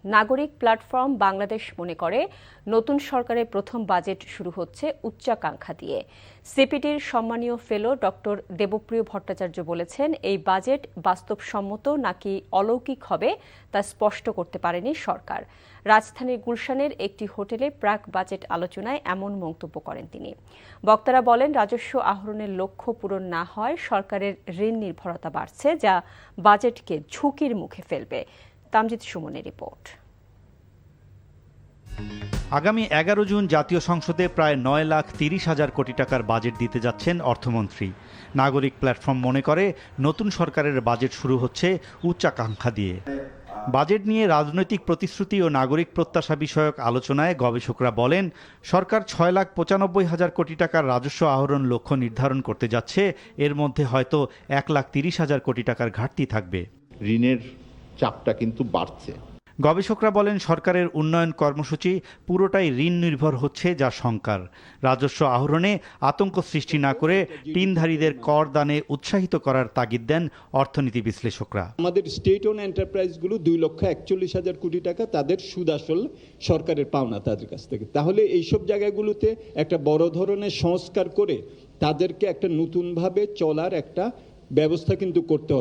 নাগরিক প্ল্যাটফর্ম বাংলাদেশ মনে করে নতুন সরকারের প্রথম বাজেট শুরু হচ্ছে উচ্চাকাঙ্ক্ষা দিয়ে। সিপিডির সম্মানীয় ফেলো ডক্টর দেবপ্রিয় ভট্টাচার্য বলেছেন, এই বাজেট বাস্তবসম্মত নাকি অলৌকিক হবে তা স্পষ্ট করতে পারেনি সরকার। রাজধানীর গুলশানের একটি হোটেলে প্রাক বাজেট আলোচনায় এমন মন্তব্য করেন তিনি। বক্তারা বলেন, রাজস্ব আহরণের লক্ষ্য পূরণ না হয় সরকারের ঋণ নির্ভরতা বাড়ছে, যা বাজেটকে ঝুঁকির মুখে ফেলবে। তামজিদ সুমনের রিপোর্ট। আগামী 11 জুন জাতীয় সংসদে প্রায় 9,30,000 কোটি টাকার বাজেট দিতে যাচ্ছেন অর্থমন্ত্রী। নাগরিক প্ল্যাটফর্ম মনে করে নতুন সরকারের বাজেট শুরু হচ্ছে উচ্চাকাঙ্ক্ষা দিয়ে। বাজেট নিয়ে রাজনৈতিক প্রতিশ্রুতি ও নাগরিক প্রত্যাশা বিষয়ক আলোচনায় গবেষকরা বলেন, সরকার 6,95,000 কোটি টাকার রাজস্ব আহরণ লক্ষ্য নির্ধারণ করতে যাচ্ছে। এর মধ্যে হয়তো 1,30,000 কোটি টাকার ঘাটতি থাকবে। ঋণের চাপটা কিন্তু বাড়ছে। গবেষকরা বলেন, সরকারের উন্নয়ন কর্মসূচি পুরোটাই ঋণ নির্ভর হচ্ছে, যা শঙ্কার। রাজস্ব আহরণে আতঙ্ক সৃষ্টি না করে ঋণধারীদের কর দানে উৎসাহিত করার তাগিদ দেন অর্থনীতি বিশ্লেষকরা। আমাদের স্টেট ওন এন্টারপ্রাইজগুলো 2,41,000 কোটি টাকা তাদের সুদ আসল সরকারের পাওনা তাদের কাছ থেকে। তাহলে এইসব জায়গাগুলোতে একটা বড় ধরনের সংস্কার করে তাদেরকে একটা নতুনভাবে চলার একটা ব্যবস্থা কিন্তু করতে হবে।